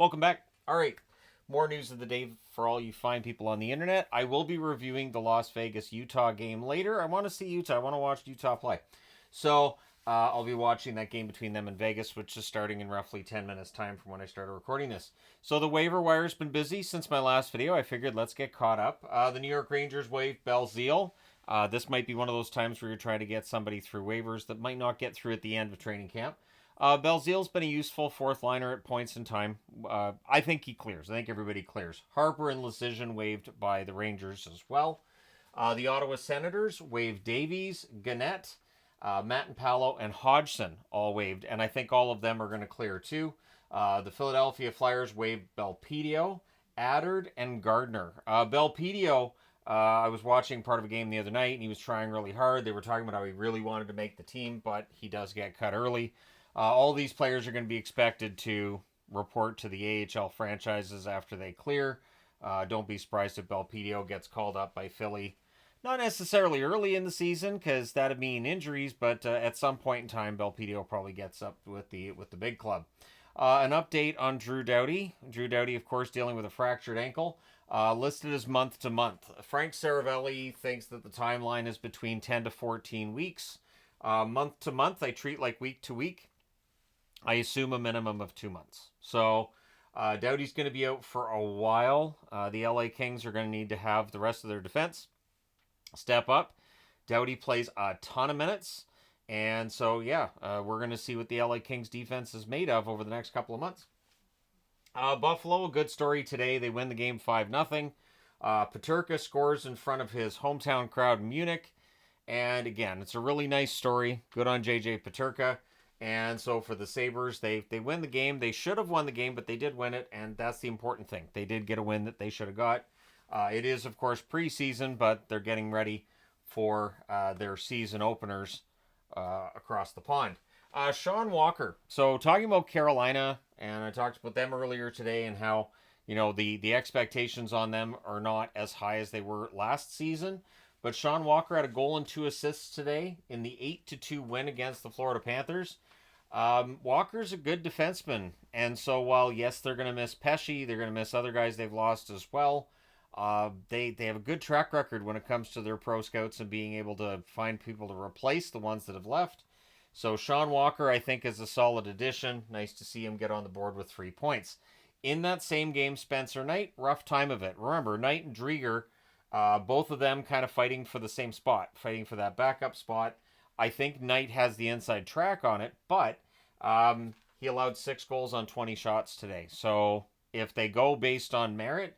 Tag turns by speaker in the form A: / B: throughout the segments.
A: Welcome back. All right, more news of the day for all you fine people on the internet. I will be reviewing the Las Vegas-Utah game later. I want to see Utah. I want to watch Utah play. So I'll be watching that game between them and Vegas, which is starting in roughly 10 minutes time from when I started recording this. So the waiver wire's been busy since my last video. I figured let's get caught up. The New York Rangers waived Belzile. This might be one of those times where you're trying to get somebody through waivers that might not get through at the end of training camp. Belzile's been a useful fourth liner at points in time. I think he clears. I think everybody clears. Harper and Lecision waived by the Rangers as well. The Ottawa Senators waived Davies, Gannett, Matt Palo, and Hodgson all waived, and I think all of them are going to clear too. The Philadelphia Flyers waived Belpedio, Addard, and Gardner. Belpedio, I was watching part of a game the other night, and he was trying really hard. They were talking about how he really wanted to make the team, but he does get cut early. All these players are going to be expected to report to the AHL franchises after they clear. Don't be surprised if Belpedio gets called up by Philly. Not necessarily early in the season, because that'd mean injuries, but at some point in time, Belpedio probably gets up with the big club. An update on Drew Doughty. Drew Doughty, of course, dealing with a fractured ankle. Listed as month to month. Frank Saravelli thinks that the timeline is between 10 to 14 weeks. Month to month, I treat like week to week. I assume a minimum of 2 months. So Doughty's going to be out for a while. The LA Kings are going to need to have the rest of their defense step up. Doughty plays a ton of minutes. And so, yeah, we're going to see what the LA Kings defense is made of over the next couple of months. Buffalo, a good story today. They win the game 5-0. Peterka scores in front of his hometown crowd in Munich. And again, it's a really nice story. Good on JJ Peterka. And so for the Sabres, they win the game. They should have won the game, but they did win it, and that's the important thing. They did get a win that they should have got. It is, of course, preseason, but they're getting ready for their season openers across the pond. Sean Walker. So talking about Carolina, and I talked about them earlier today and how, you know, the expectations on them are not as high as they were last season. But Sean Walker had a goal and 2 assists today in the 8-2 win against the Florida Panthers. Walker's a good defenseman. And so while, yes, they're going to miss Pesce, they're going to miss other guys they've lost as well. They have a good track record when it comes to their pro scouts and being able to find people to replace the ones that have left. So Sean Walker, I think, is a solid addition. Nice to see him get on the board with 3 points. In that same game, Spencer Knight, rough time of it. Remember, Knight and Drieger, both of them kind of fighting for the same spot, fighting for that backup spot. I think Knight has the inside track on it, but he allowed 6 goals on 20 shots today. So if they go based on merit,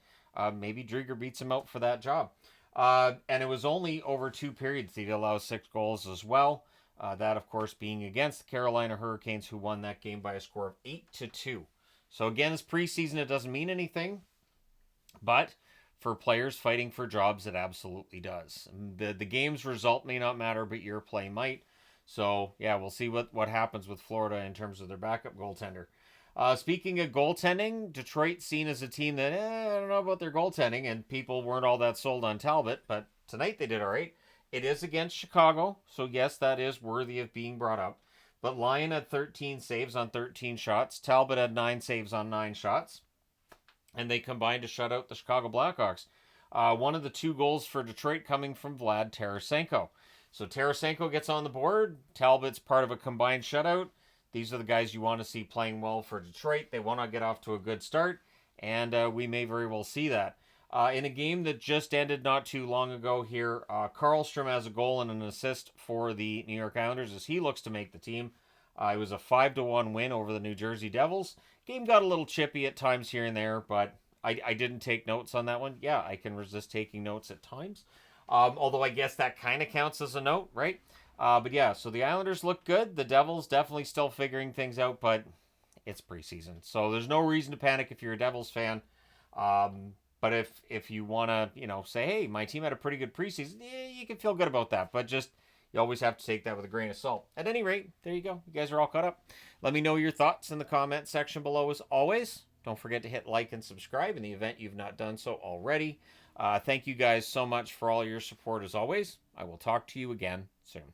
A: maybe Drieger beats him out for that job. And it was only over 2 periods that he allowed 6 goals as well. That, of course, being against the Carolina Hurricanes, who won that game by a score of 8-2. So again, it's preseason. It doesn't mean anything. But for players fighting for jobs, it absolutely does. The game's result may not matter, but your play might. So, yeah, we'll see what happens with Florida in terms of their backup goaltender. Speaking of goaltending, Detroit seen as a team that, I don't know about their goaltending, and people weren't all that sold on Talbot, but tonight they did all right. It is against Chicago, so yes, that is worthy of being brought up. But Lyon had 13 saves on 13 shots. Talbot had 9 saves on 9 shots. And they combined to shut out the Chicago Blackhawks. One of the 2 goals for Detroit coming from Vlad Tarasenko. So Tarasenko gets on the board. Talbot's part of a combined shutout. These are the guys you want to see playing well for Detroit. They want to get off to a good start, and we may very well see that. In a game that just ended not too long ago here, Karlstrom has a goal and an assist for the New York Islanders as he looks to make the team. It was a 5-1 win over the New Jersey Devils. Game got a little chippy at times here and there, but I didn't take notes on that one. Yeah, I can resist taking notes at times. Although I guess that kind of counts as a note, right? But yeah, so the Islanders look good. The Devils definitely still figuring things out, but it's preseason. So there's no reason to panic if you're a Devils fan. But if you want to, say, hey, my team had a pretty good preseason, yeah, you can feel good about that. But just, you always have to take that with a grain of salt. At any rate, there you go. You guys are all caught up. Let me know your thoughts in the comment section below as always. Don't forget to hit like and subscribe in the event you've not done so already. Thank you guys so much for all your support as always. I will talk to you again soon.